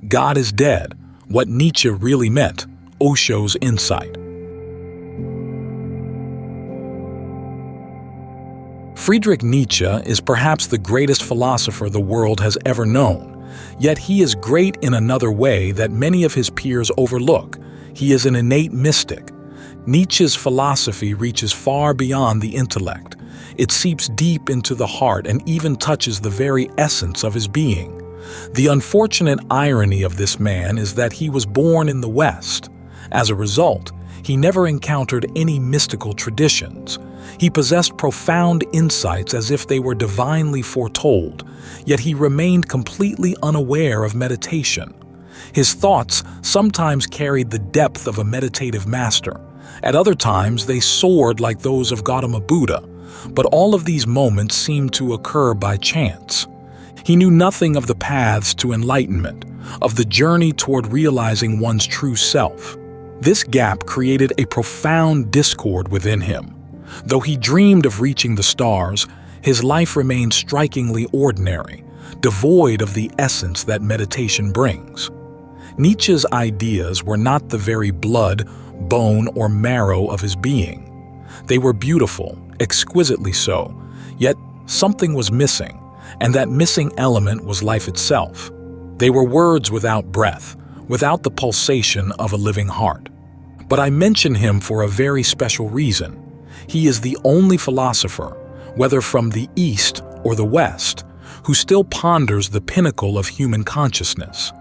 God is Dead, What Nietzsche Really Meant, Osho's Insight. Friedrich Nietzsche is perhaps the greatest philosopher the world has ever known, yet he is great in another way that many of his peers overlook. He is an innate mystic. Nietzsche's philosophy reaches far beyond the intellect. It seeps deep into the heart and even touches the very essence of his being. The unfortunate irony of this man is that he was born in the West. As a result, he never encountered any mystical traditions. He possessed profound insights as if they were divinely foretold, yet he remained completely unaware of meditation. His thoughts sometimes carried the depth of a meditative master. At other times, they soared like those of Gautama Buddha, but all of these moments seemed to occur by chance. He knew nothing of the paths to enlightenment, of the journey toward realizing one's true self. This gap created a profound discord within him. Though he dreamed of reaching the stars, his life remained strikingly ordinary, devoid of the essence that meditation brings. Nietzsche's ideas were not the very blood, bone, or marrow of his being. They were beautiful, exquisitely so, yet something was missing, and that missing element was life itself. They were words without breath, without the pulsation of a living heart. But I mention him for a very special reason. He is the only philosopher, whether from the East or the West, who still ponders the pinnacle of human consciousness.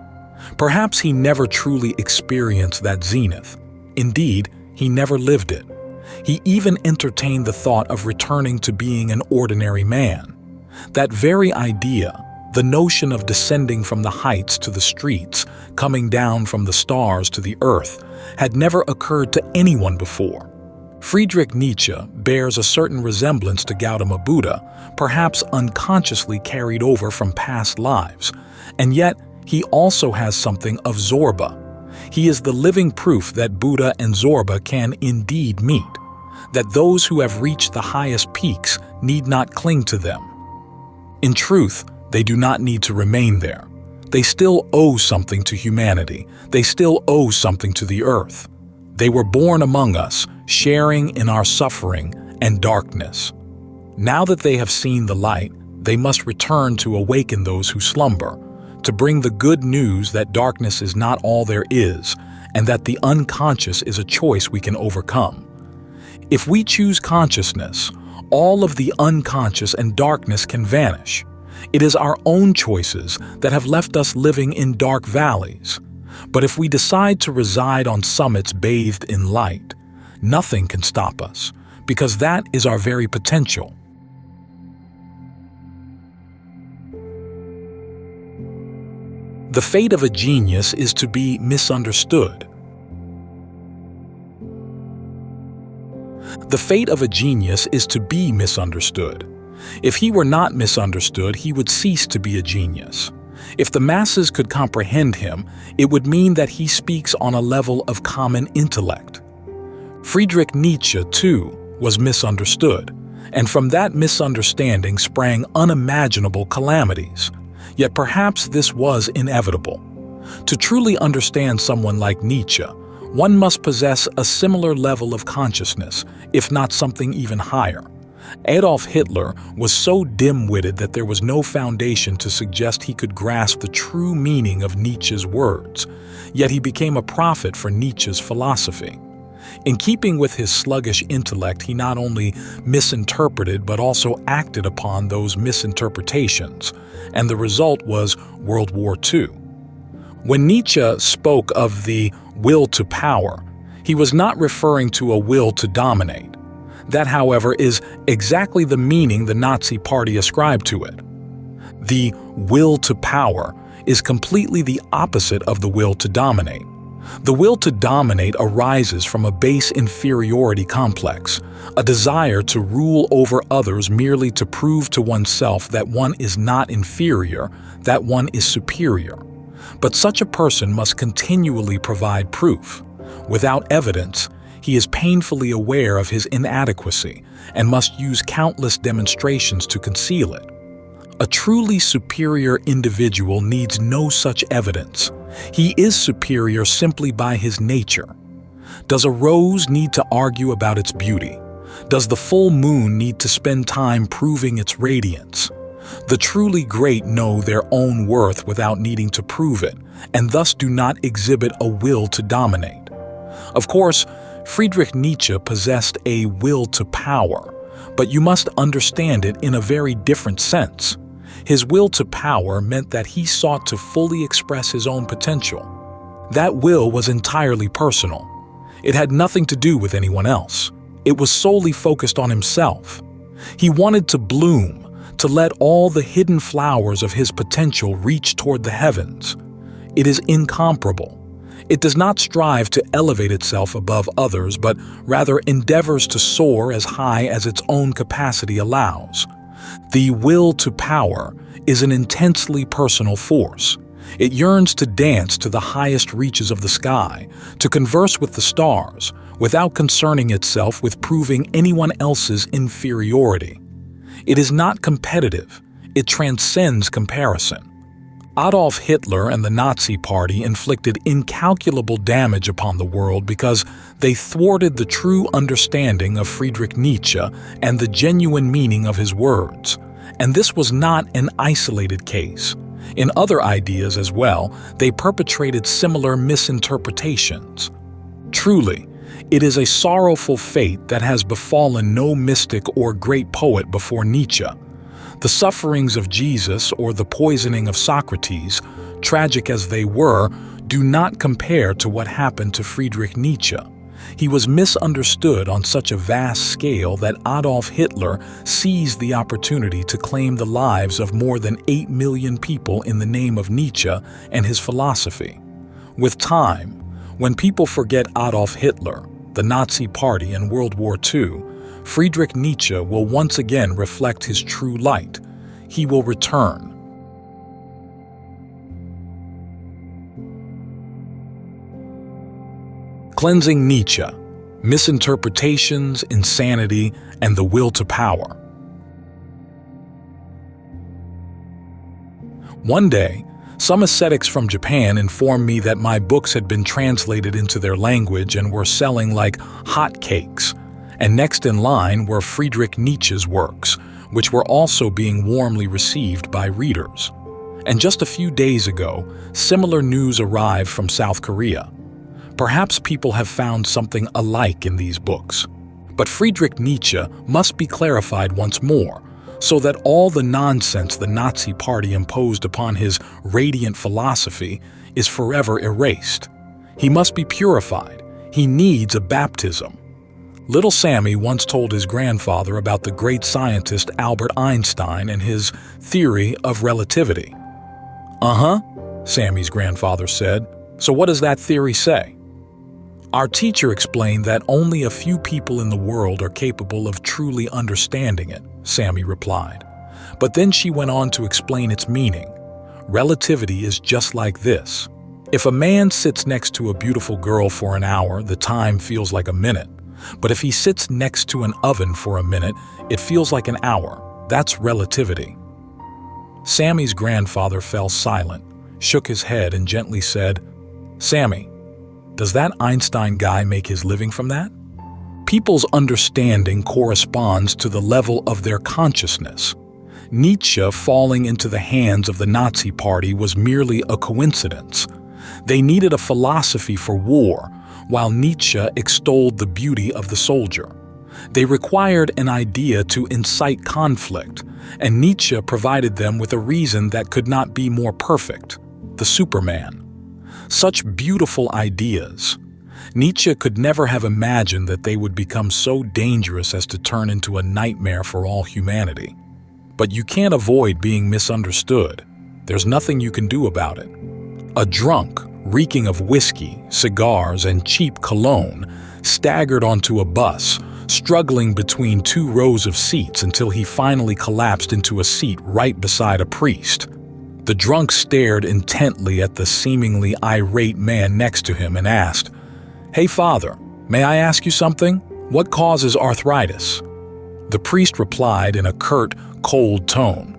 Perhaps he never truly experienced that zenith. Indeed, he never lived it. He even entertained the thought of returning to being an ordinary man. That very idea, the notion of descending from the heights to the streets, coming down from the stars to the earth, had never occurred to anyone before. Friedrich Nietzsche bears a certain resemblance to Gautama Buddha, perhaps unconsciously carried over from past lives, and yet he also has something of Zorba. He is the living proof that Buddha and Zorba can indeed meet, that those who have reached the highest peaks need not cling to them. In truth, they do not need to remain there. They still owe something to humanity. They still owe something to the earth. They were born among us, sharing in our suffering and darkness. Now that they have seen the light, they must return to awaken those who slumber, to bring the good news that darkness is not all there is, and that the unconscious is a choice we can overcome. If we choose consciousness, all of the unconscious and darkness can vanish. It is our own choices that have left us living in dark valleys. But if we decide to reside on summits bathed in light, nothing can stop us, because that is our very potential. The fate of a genius is to be misunderstood. The fate of a genius is to be misunderstood. If he were not misunderstood, he would cease to be a genius. If the masses could comprehend him, it would mean that he speaks on a level of common intellect. Friedrich Nietzsche, too, was misunderstood, and from that misunderstanding sprang unimaginable calamities. Yet perhaps this was inevitable. To truly understand someone like Nietzsche, one must possess a similar level of consciousness, if not something even higher. Adolf Hitler was so dim-witted that there was no foundation to suggest he could grasp the true meaning of Nietzsche's words, yet he became a prophet for Nietzsche's philosophy. In keeping with his sluggish intellect, he not only misinterpreted but also acted upon those misinterpretations, and the result was World War II. When Nietzsche spoke of the will to power, he was not referring to a will to dominate. That, however, is exactly the meaning the Nazi Party ascribed to it. The will to power is completely the opposite of the will to dominate. The will to dominate arises from a base inferiority complex, a desire to rule over others merely to prove to oneself that one is not inferior, that one is superior. But such a person must continually provide proof. Without evidence, he is painfully aware of his inadequacy and must use countless demonstrations to conceal it. A truly superior individual needs no such evidence. He is superior simply by his nature. Does a rose need to argue about its beauty? Does the full moon need to spend time proving its radiance? The truly great know their own worth without needing to prove it, and thus do not exhibit a will to dominate. Of course, Friedrich Nietzsche possessed a will to power, but you must understand it in a very different sense. His will to power meant that he sought to fully express his own potential. That will was entirely personal. It had nothing to do with anyone else. It was solely focused on himself. He wanted to bloom, to let all the hidden flowers of his potential reach toward the heavens. It is incomparable. It does not strive to elevate itself above others, but rather endeavors to soar as high as its own capacity allows. The will to power is an intensely personal force. It yearns to dance to the highest reaches of the sky, to converse with the stars, without concerning itself with proving anyone else's inferiority. It is not competitive. It transcends comparison. Adolf Hitler and the Nazi Party inflicted incalculable damage upon the world because they thwarted the true understanding of Friedrich Nietzsche and the genuine meaning of his words. And this was not an isolated case. In other ideas as well, they perpetrated similar misinterpretations. Truly, it is a sorrowful fate that has befallen no mystic or great poet before Nietzsche. The sufferings of Jesus or the poisoning of Socrates, tragic as they were, do not compare to what happened to Friedrich Nietzsche. He was misunderstood on such a vast scale that Adolf Hitler seized the opportunity to claim the lives of more than 8 million people in the name of Nietzsche and his philosophy. With time, when people forget Adolf Hitler, the Nazi Party, and World War II, Friedrich Nietzsche will once again reflect his true light. He will return. Cleansing Nietzsche: Misinterpretations, Insanity, and the Will to Power. One day, some ascetics from Japan informed me that my books had been translated into their language and were selling like hotcakes. And next in line were Friedrich Nietzsche's works, which were also being warmly received by readers. And just a few days ago, similar news arrived from South Korea. Perhaps people have found something alike in these books. But Friedrich Nietzsche must be clarified once more, so that all the nonsense the Nazi Party imposed upon his radiant philosophy is forever erased. He must be purified. He needs a baptism. Little Sammy once told his grandfather about the great scientist Albert Einstein and his theory of relativity. "Uh-huh," Sammy's grandfather said. "So what does that theory say?" Our teacher explained that only a few people in the world are capable of truly understanding it, Sammy replied. But then she went on to explain its meaning. Relativity is just like this. If a man sits next to a beautiful girl for an hour, the time feels like a minute. But if he sits next to an oven for a minute, it feels like an hour. That's relativity. Sammy's grandfather fell silent, shook his head, and gently said, "Sammy, does that Einstein guy make his living from that?" People's understanding corresponds to the level of their consciousness. Nietzsche falling into the hands of the Nazi Party was merely a coincidence. They needed a philosophy for war, while Nietzsche extolled the beauty of the soldier. They required an idea to incite conflict, and Nietzsche provided them with a reason that could not be more perfect: the Superman. Such beautiful ideas. Nietzsche could never have imagined that they would become so dangerous as to turn into a nightmare for all humanity. But you can't avoid being misunderstood. There's nothing you can do about it. A drunk, reeking of whiskey, cigars, and cheap cologne, staggered onto a bus, struggling between 2 rows of seats until he finally collapsed into a seat right beside a priest. The drunk stared intently at the seemingly irate man next to him and asked, "Hey, Father, may I ask you something? What causes arthritis?" The priest replied in a curt, cold tone,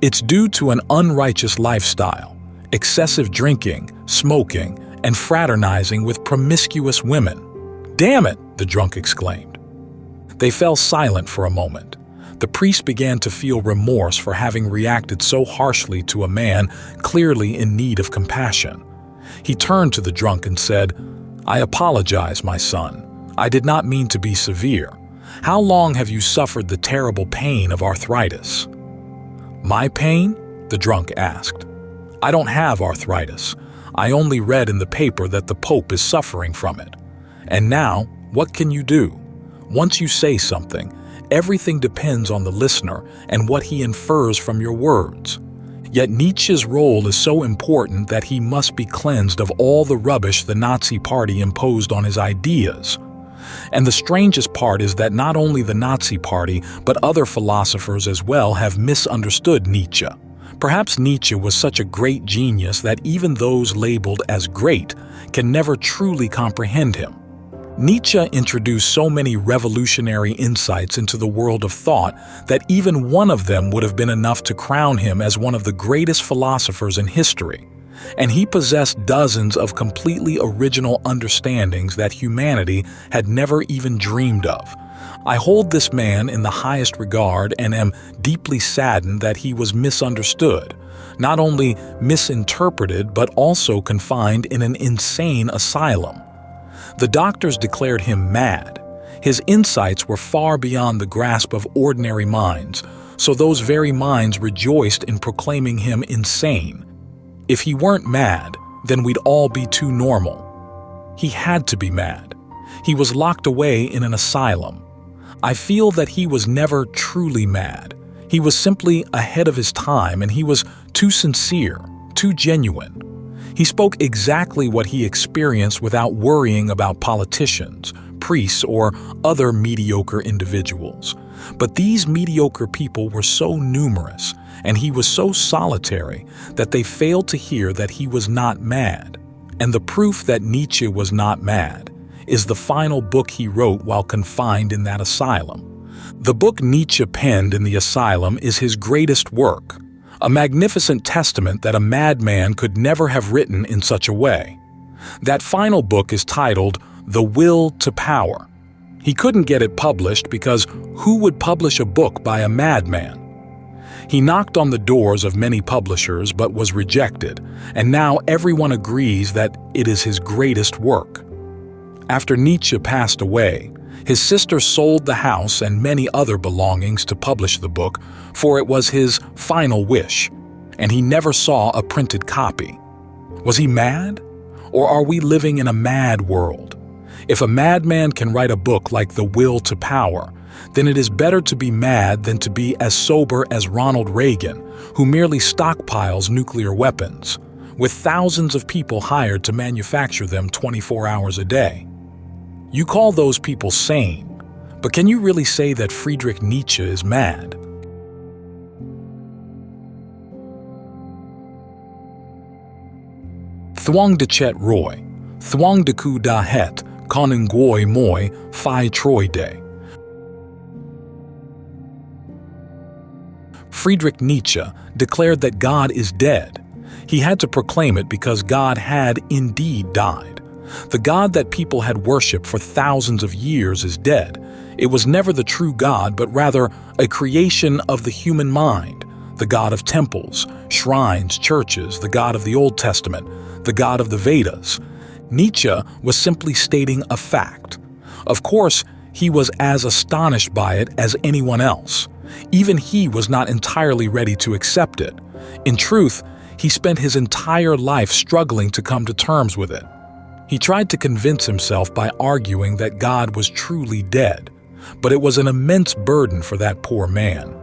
It's due to an unrighteous lifestyle, excessive drinking, smoking, and fraternizing with promiscuous women. "Damn it!" the drunk exclaimed. They fell silent for a moment. The priest began to feel remorse for having reacted so harshly to a man clearly in need of compassion. He turned to the drunk and said, "I apologize, my son. I did not mean to be severe. How long have you suffered the terrible pain of arthritis?" "My pain?" the drunk asked. "I don't have arthritis. I only read in the paper that the Pope is suffering from it. And now, what can you do? Once you say something, everything depends on the listener and what he infers from your words. Yet Nietzsche's role is so important that he must be cleansed of all the rubbish the Nazi Party imposed on his ideas. And the strangest part is that not only the Nazi Party, but other philosophers as well have misunderstood Nietzsche. Perhaps Nietzsche was such a great genius that even those labeled as great can never truly comprehend him. Nietzsche introduced so many revolutionary insights into the world of thought that even one of them would have been enough to crown him as one of the greatest philosophers in history. And he possessed dozens of completely original understandings that humanity had never even dreamed of. I hold this man in the highest regard and am deeply saddened that he was misunderstood, not only misinterpreted but also confined in an insane asylum. The doctors declared him mad. His insights were far beyond the grasp of ordinary minds, so those very minds rejoiced in proclaiming him insane. If he weren't mad, then we'd all be too normal. He had to be mad. He was locked away in an asylum. I feel that he was never truly mad. He was simply ahead of his time, and he was too sincere, too genuine. He spoke exactly what he experienced without worrying about politicians, priests, or other mediocre individuals. But these mediocre people were so numerous, and he was so solitary, that they failed to hear that he was not mad. And the proof that Nietzsche was not mad is the final book he wrote while confined in that asylum. The book Nietzsche penned in the asylum is his greatest work, a magnificent testament that a madman could never have written in such a way. That final book is titled The Will to Power. He couldn't get it published because who would publish a book by a madman? He knocked on the doors of many publishers but was rejected, and now everyone agrees that it is his greatest work. After Nietzsche passed away, his sister sold the house and many other belongings to publish the book, for it was his final wish, and he never saw a printed copy. Was he mad? Or are we living in a mad world? If a madman can write a book like The Will to Power, then it is better to be mad than to be as sober as Ronald Reagan, who merely stockpiles nuclear weapons, with thousands of people hired to manufacture them 24 hours a day. You call those people sane, but can you really say that Friedrich Nietzsche is mad? Thuong de chet roy, thuong de ku da het, koning goi moi, phi troi de. Friedrich Nietzsche declared that God is dead. He had to proclaim it because God had indeed died. The God that people had worshipped for thousands of years is dead. It was never the true God, but rather a creation of the human mind, the God of temples, shrines, churches, the God of the Old Testament, the God of the Vedas. Nietzsche was simply stating a fact. Of course, he was as astonished by it as anyone else. Even he was not entirely ready to accept it. In truth, he spent his entire life struggling to come to terms with it. He tried to convince himself by arguing that God was truly dead, but it was an immense burden for that poor man.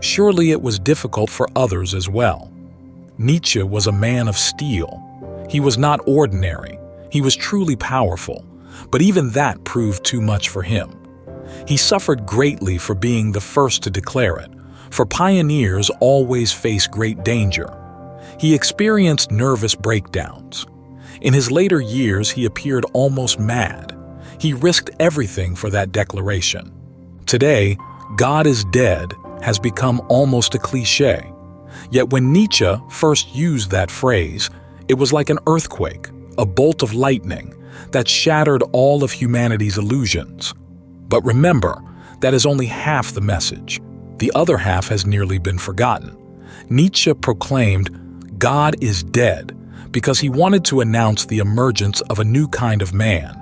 Surely it was difficult for others as well. Nietzsche was a man of steel. He was not ordinary. He was truly powerful, but even that proved too much for him. He suffered greatly for being the first to declare it, for pioneers always face great danger. He experienced nervous breakdowns. In his later years, he appeared almost mad. He risked everything for that declaration. Today, God is dead has become almost a cliché. Yet when Nietzsche first used that phrase, it was like an earthquake, a bolt of lightning that shattered all of humanity's illusions. But remember, that is only half the message. The other half has nearly been forgotten. Nietzsche proclaimed, "God is dead," because he wanted to announce the emergence of a new kind of man.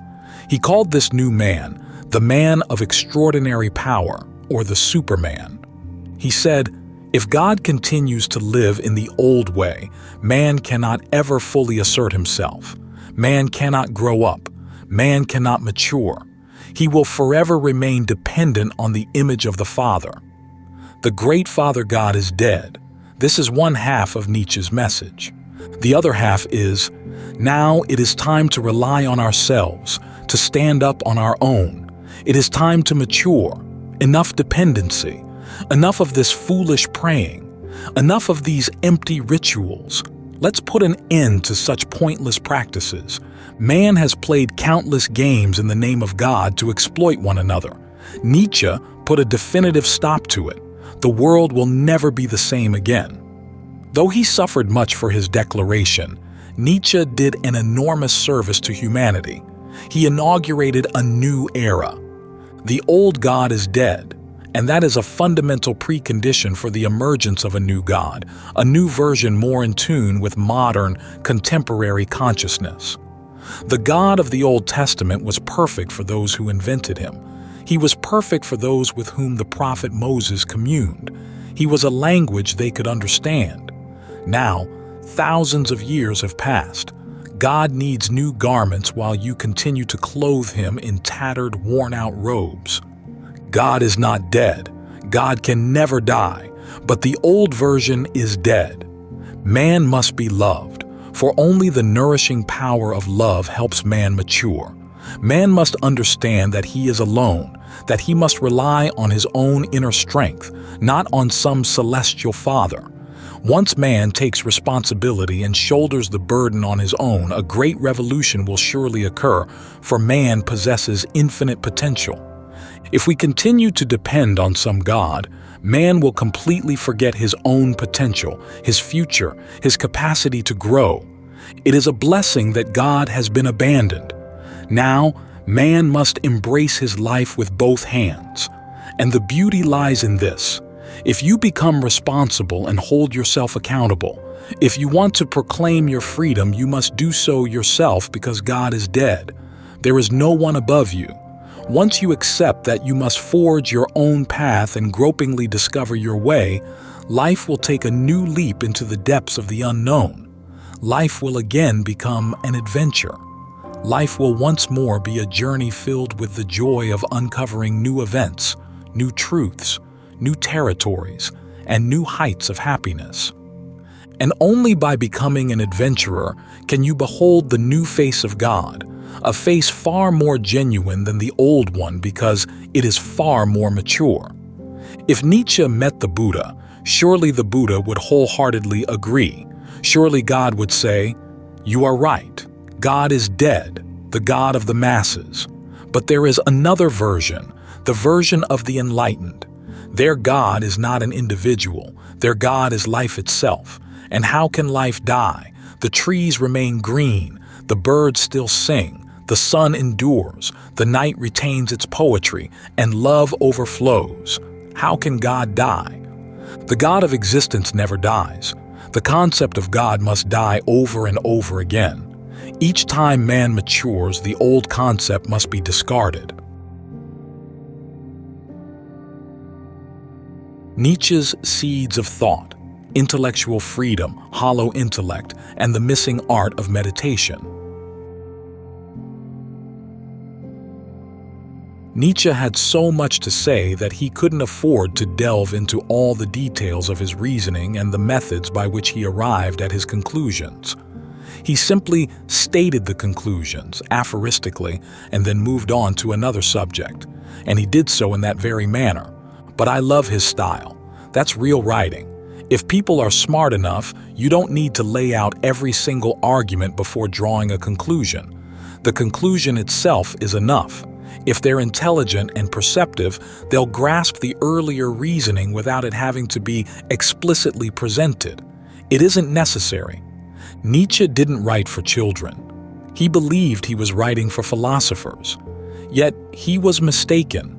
He called this new man the man of extraordinary power, or the Superman. He said, if God continues to live in the old way, man cannot ever fully assert himself. Man cannot grow up. Man cannot mature. He will forever remain dependent on the image of the Father. The great Father God is dead. This is one half of Nietzsche's message. The other half is, now it is time to rely on ourselves, to stand up on our own. It is time to mature. Enough dependency. Enough of this foolish praying. Enough of these empty rituals. Let's put an end to such pointless practices. Man has played countless games in the name of God to exploit one another. Nietzsche put a definitive stop to it. The world will never be the same again. Though he suffered much for his declaration, Nietzsche did an enormous service to humanity. He inaugurated a new era. The old God is dead, and that is a fundamental precondition for the emergence of a new God, a new version more in tune with modern, contemporary consciousness. The God of the Old Testament was perfect for those who invented him. He was perfect for those with whom the prophet Moses communed. He was a language they could understand. Now, thousands of years have passed. God needs new garments while you continue to clothe him in tattered, worn-out robes. God is not dead. God can never die, but the old version is dead. Man must be loved, for only the nourishing power of love helps man mature. Man must understand that he is alone, that he must rely on his own inner strength, not on some celestial father. Once man takes responsibility and shoulders the burden on his own, a great revolution will surely occur, for man possesses infinite potential. If we continue to depend on some God, man will completely forget his own potential, his future, his capacity to grow. It is a blessing that God has been abandoned. Now, man must embrace his life with both hands. And the beauty lies in this. If you become responsible and hold yourself accountable, if you want to proclaim your freedom, you must do so yourself because God is dead. There is no one above you. Once you accept that you must forge your own path and gropingly discover your way, life will take a new leap into the depths of the unknown. Life will again become an adventure. Life will once more be a journey filled with the joy of uncovering new events, new truths, new territories, and new heights of happiness. And only by becoming an adventurer can you behold the new face of God, a face far more genuine than the old one because it is far more mature. If Nietzsche met the Buddha, surely the Buddha would wholeheartedly agree. Surely God would say, "You are right. God is dead, the God of the masses." But there is another version, the version of the enlightened. Their God is not an individual. Their God is life itself. And how can life die? The trees remain green. The birds still sing. The sun endures. The night retains its poetry. And love overflows. How can God die? The God of existence never dies. The concept of God must die over and over again. Each time man matures, the old concept must be discarded. Nietzsche's seeds of thought, intellectual freedom, hollow intellect, and the missing art of meditation. Nietzsche had so much to say that he couldn't afford to delve into all the details of his reasoning and the methods by which he arrived at his conclusions. He simply stated the conclusions aphoristically and then moved on to another subject, and he did so in that very manner. But I love his style. That's real writing. If people are smart enough, you don't need to lay out every single argument before drawing a conclusion. The conclusion itself is enough. If they're intelligent and perceptive, they'll grasp the earlier reasoning without it having to be explicitly presented. It isn't necessary. Nietzsche didn't write for children. He believed he was writing for philosophers. Yet he was mistaken.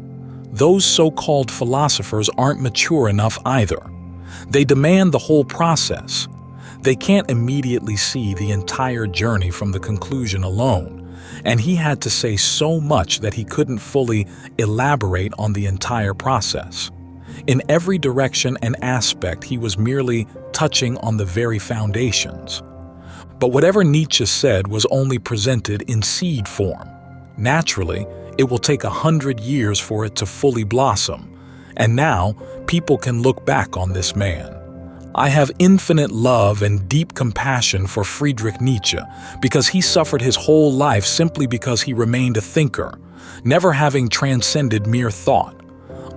Those so-called philosophers aren't mature enough either. They demand the whole process. They can't immediately see the entire journey from the conclusion alone, and he had to say so much that he couldn't fully elaborate on the entire process. In every direction and aspect, he was merely touching on the very foundations. But whatever Nietzsche said was only presented in seed form. Naturally, it will take 100 years for it to fully blossom, and now people can look back on this man. I have infinite love and deep compassion for Friedrich Nietzsche because he suffered his whole life simply because he remained a thinker, never having transcended mere thought.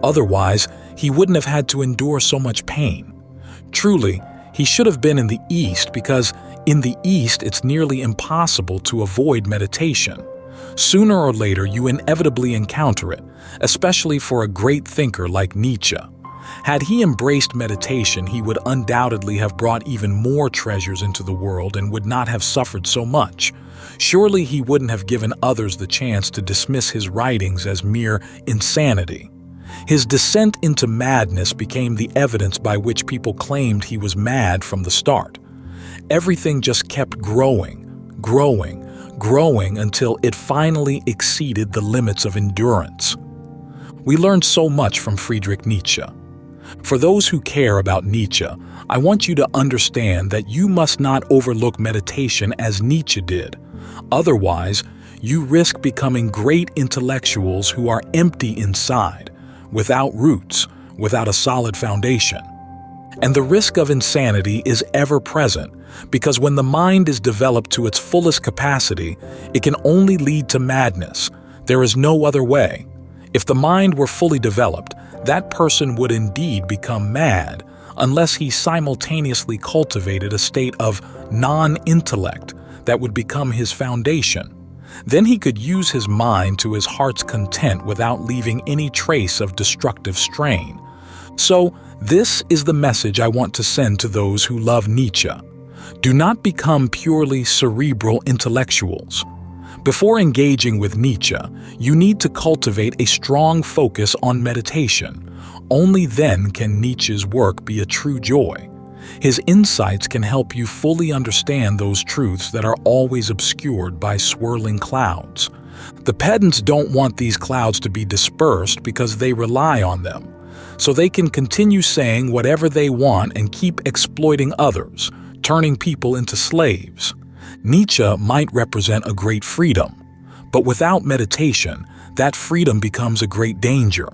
Otherwise, he wouldn't have had to endure so much pain. Truly, he should have been in the East because in the East it's nearly impossible to avoid meditation. Sooner or later, you inevitably encounter it, especially for a great thinker like Nietzsche. Had he embraced meditation, he would undoubtedly have brought even more treasures into the world and would not have suffered so much. Surely he wouldn't have given others the chance to dismiss his writings as mere insanity. His descent into madness became the evidence by which people claimed he was mad from the start. Everything just kept growing until it finally exceeded the limits of endurance. We learned so much from Friedrich Nietzsche. For those who care about Nietzsche, I want you to understand that you must not overlook meditation as Nietzsche did. Otherwise, you risk becoming great intellectuals who are empty inside, without roots, without a solid foundation. And the risk of insanity is ever present, because when the mind is developed to its fullest capacity, it can only lead to madness. There is no other way. If the mind were fully developed, that person would indeed become mad, unless he simultaneously cultivated a state of non-intellect that would become his foundation. Then he could use his mind to his heart's content without leaving any trace of destructive strain. So, this is the message I want to send to those who love Nietzsche. Do not become purely cerebral intellectuals. Before engaging with Nietzsche, you need to cultivate a strong focus on meditation. Only then can Nietzsche's work be a true joy. His insights can help you fully understand those truths that are always obscured by swirling clouds. The pedants don't want these clouds to be dispersed because they rely on them, so they can continue saying whatever they want and keep exploiting others, turning people into slaves. Nietzsche might represent a great freedom, but without meditation, that freedom becomes a great danger.